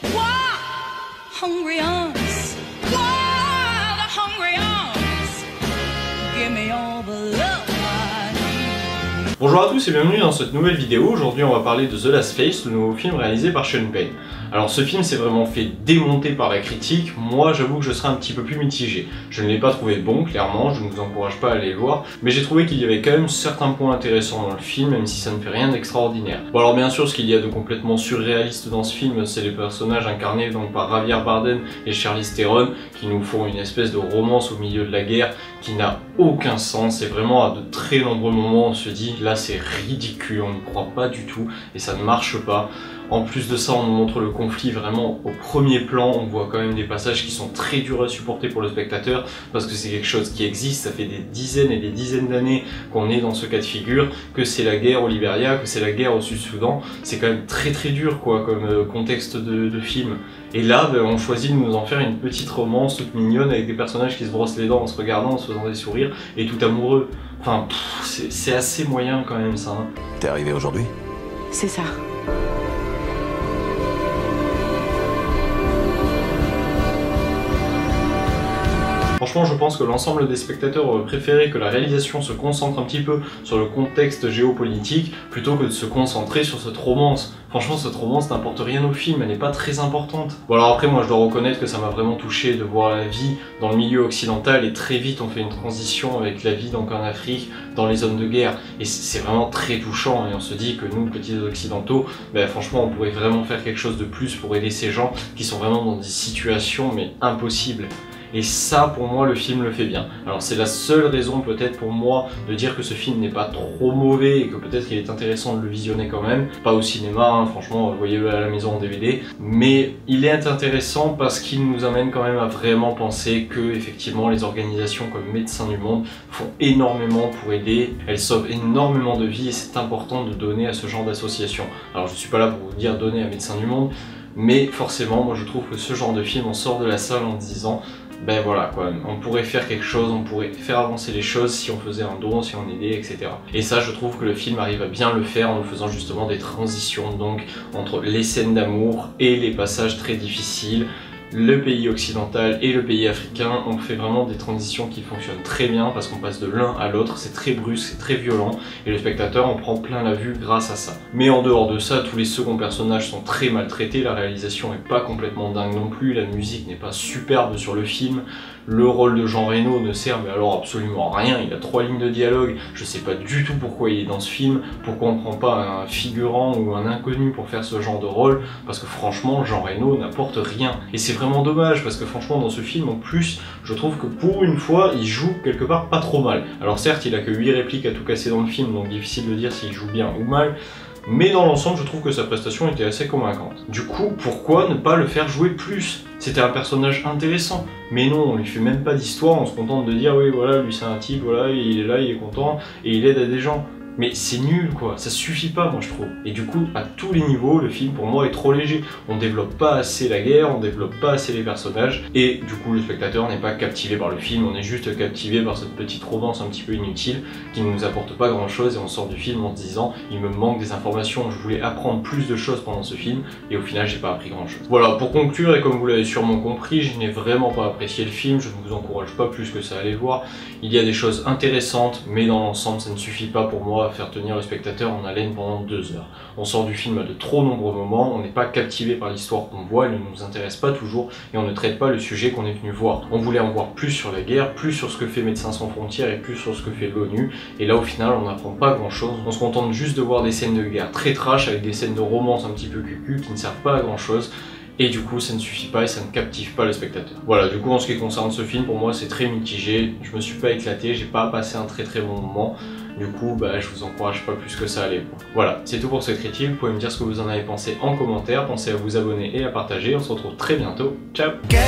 Hungry arms, wild, hungry arms, give me all the love I need. Bonjour à tous et bienvenue dans cette nouvelle vidéo. Aujourd'hui on va parler de The Last Face, le nouveau film réalisé par Sean Penn. Alors ce film s'est vraiment fait démonter par la critique. Moi j'avoue que je serais un petit peu plus mitigé. Je ne l'ai pas trouvé bon, clairement, je ne vous encourage pas à aller le voir, mais j'ai trouvé qu'il y avait quand même certains points intéressants dans le film, même si ça ne fait rien d'extraordinaire. Bon alors bien sûr ce qu'il y a de complètement surréaliste dans ce film, c'est les personnages incarnés donc par Javier Bardem et Charlize Theron, qui nous font une espèce de romance au milieu de la guerre qui n'a aucun sens, et vraiment à de très nombreux moments on se dit là c'est ridicule, on n'y croit pas du tout et ça ne marche pas. En plus de ça, on nous montre le conflit vraiment au premier plan, on voit quand même des passages qui sont très durs à supporter pour le spectateur, parce que c'est quelque chose qui existe, ça fait des dizaines et des dizaines d'années qu'on est dans ce cas de figure, que c'est la guerre au Libéria, que c'est la guerre au Sud-Soudan, c'est quand même très dur quoi comme contexte de film. Et là, on choisit de nous en faire une petite romance toute mignonne avec des personnages qui se brossent les dents en se regardant, en se faisant des sourires, et tout amoureux. Enfin, c'est assez moyen quand même ça. Hein. T'es arrivé aujourd'hui? C'est ça. Franchement, je pense que l'ensemble des spectateurs auraient préféré que la réalisation se concentre un petit peu sur le contexte géopolitique plutôt que de se concentrer sur cette romance. Franchement, cette romance n'apporte rien au film, elle n'est pas très importante. Bon alors après, moi je dois reconnaître que ça m'a vraiment touché de voir la vie dans le milieu occidental, et très vite on fait une transition avec la vie donc en Afrique, dans les zones de guerre, et c'est vraiment très touchant, et on se dit que nous, petits occidentaux, franchement on pourrait vraiment faire quelque chose de plus pour aider ces gens qui sont vraiment dans des situations mais impossibles. Et ça, pour moi, le film le fait bien. Alors c'est la seule raison peut-être pour moi de dire que ce film n'est pas trop mauvais et que peut-être qu'il est intéressant de le visionner quand même. Pas au cinéma, hein, franchement, voyez-le à la maison en DVD. Mais il est intéressant parce qu'il nous amène quand même à vraiment penser que, effectivement, les organisations comme Médecins du Monde font énormément pour aider. Elles sauvent énormément de vies et c'est important de donner à ce genre d'association. Alors je suis pas là pour vous dire donner à Médecins du Monde, mais forcément, moi je trouve que ce genre de film, on sort de la salle en se disant ben voilà quoi, on pourrait faire quelque chose, on pourrait faire avancer les choses si on faisait un don, si on aidait, etc. Et ça, je trouve que le film arrive à bien le faire en nous faisant justement des transitions donc entre les scènes d'amour et les passages très difficiles. Le pays occidental et le pays africain, on fait vraiment des transitions qui fonctionnent très bien parce qu'on passe de l'un à l'autre, c'est très brusque, c'est très violent et le spectateur en prend plein la vue grâce à ça. Mais en dehors de ça, tous les seconds personnages sont très maltraités, la réalisation est pas complètement dingue non plus, la musique n'est pas superbe sur le film, le rôle de Jean Reno ne sert mais alors absolument à rien, il a 3 lignes de dialogue, je sais pas du tout pourquoi il est dans ce film, pourquoi on prend pas un figurant ou un inconnu pour faire ce genre de rôle, parce que franchement Jean Reno n'apporte rien. Et c'est vraiment dommage parce que franchement dans ce film en plus je trouve que pour une fois il joue quelque part pas trop mal. Alors certes il a que 8 répliques à tout casser dans le film donc difficile de dire s'il joue bien ou mal, mais dans l'ensemble je trouve que sa prestation était assez convaincante. Du coup pourquoi ne pas le faire jouer plus? C'était un personnage intéressant, mais non, on lui fait même pas d'histoire, on se contente de dire oui voilà lui c'est un type, voilà il est là, il est content et il aide à des gens. Mais c'est nul quoi, ça suffit pas moi je trouve. Et du coup, à tous les niveaux, le film pour moi est trop léger. On développe pas assez la guerre, on développe pas assez les personnages, et du coup le spectateur n'est pas captivé par le film, on est juste captivé par cette petite romance un petit peu inutile, qui ne nous apporte pas grand chose, et on sort du film en se disant, il me manque des informations, je voulais apprendre plus de choses pendant ce film, et au final j'ai pas appris grand chose. Voilà, pour conclure, et comme vous l'avez sûrement compris, je n'ai vraiment pas apprécié le film, je ne vous encourage pas plus que ça à aller voir. Il y a des choses intéressantes, mais dans l'ensemble ça ne suffit pas pour moi à faire tenir le spectateur en haleine pendant 2 heures. On sort du film à de trop nombreux moments, on n'est pas captivé par l'histoire qu'on voit, elle ne nous intéresse pas toujours et on ne traite pas le sujet qu'on est venu voir. On voulait en voir plus sur la guerre, plus sur ce que fait Médecins sans frontières et plus sur ce que fait l'ONU, et là au final on n'apprend pas grand chose, on se contente juste de voir des scènes de guerre très trash avec des scènes de romance un petit peu cucu qui ne servent pas à grand chose. Et du coup ça ne suffit pas et ça ne captive pas le spectateur. Voilà, du coup en ce qui concerne ce film, pour moi c'est très mitigé, je me suis pas éclaté, j'ai pas passé un très bon moment. Du coup, je vous encourage pas plus que ça à aller voir. Voilà, c'est tout pour cette critique, vous pouvez me dire ce que vous en avez pensé en commentaire, pensez à vous abonner et à partager, on se retrouve très bientôt, ciao. Girl,